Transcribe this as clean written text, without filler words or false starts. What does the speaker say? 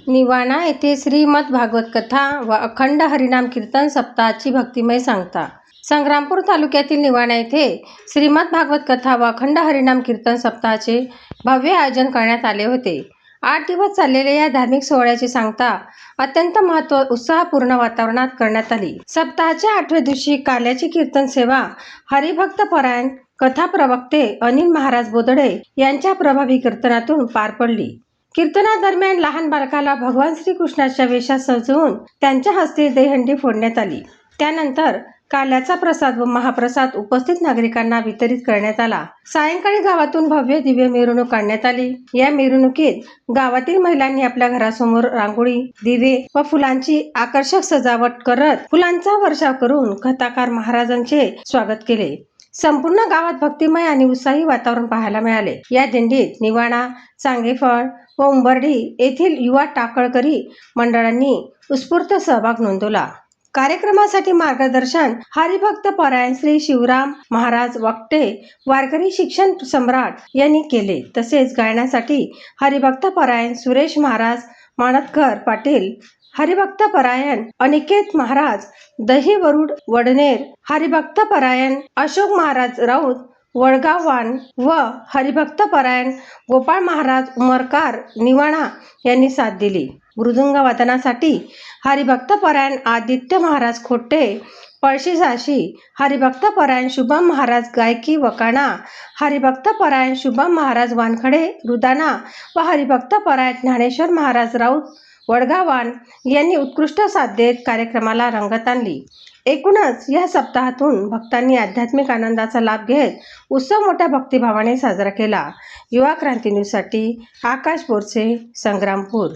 निवाणा येथे श्रीमद भागवत कथा व अखंड हरिनाम कीर्तन सप्ताहाची भक्तिमय सांगता. संग्रामपूर तालुक्यातील निवाणा येथे श्रीमद भागवत कथा व अखंड हरिनाम कीर्तन सप्ताहाचे भव्य आयोजन करण्यात आले होते. 8 दिवस चाललेल्या या धार्मिक सोहळ्याची सांगता अत्यंत उत्साहपूर्ण वातावरणात करण्यात आली. सप्ताहाच्या 8व्या दिवशी काल्याची कीर्तन सेवा हरिभक्त परायण कथा प्रवक्ते अनिल महाराज बोदडे यांच्या प्रभावी कीर्तनातून पार पडली. कीर्तनादरम्यान लहान बालकाला भगवान श्रीकृष्णाच्या वेशात सजवून त्यांच्या हस्ते दहीहंडी फोडण्यात आली. त्यानंतर काल्याचा प्रसाद व महाप्रसाद उपस्थित नागरिकांना वितरित करण्यात आला. सायंकाळी गावातून भव्य दिव्य मिरवणूक काढण्यात आली. या मिरवणुकीत गावातील महिलांनी आपल्या घरासमोर रांगोळी, दिवे व फुलांची आकर्षक सजावट करत फुलांचा वर्षाव करून कथाकार महाराजांचे स्वागत केले. संपूर्ण गावात भक्तिमय आणि उत्साही वातावरण पाहायला मिळाले. या दिंडीत निवाणा, चांगेफळ व उंबर्ढी येथील युवा टाकळकरी मंडळांनी उत्स्फूर्त सहभाग नोंदवला. कार्यक्रमासाठी मार्गदर्शन हरिभक्त परायण श्री शिवराम महाराज वक्ते वारकरी शिक्षण सम्राट यांनी केले. तसेच गायनासाठी हरिभक्त परायण सुरेश महाराज माणतकर पाटील, हरिभक्त परायण अनिकेत महाराज दहीवरुड वडनेर, हरिभक्त परायण अशोक महाराज राऊत वडगाववान व हरिभक्त परायण गोपाळ महाराज उमरकार निवाणा यांनी साथ दिली. मृदुंग वादनासाठी हरिभक्त परायण आदित्य महाराज खोटे पळशीसाशी, हरिभक्त परायण शुभम महाराज गायकी वकाणा, हरिभक्त परायण शुभम महाराज वानखडे रुदाना व हरिभक्त परायण ज्ञानेश्वर महाराज राऊत वडगावान यांनी उत्कृष्ट साथ देत कार्यक्रमाला रंगत आणली. एकूणच या सप्ताहातून भक्तांनी आध्यात्मिक आनंदाचा लाभ घेत उत्सव मोठ्या भक्तिभावाने साजरा केला. युवा क्रांती न्यूजसाठी आकाश बोरसे, संग्रामपूर.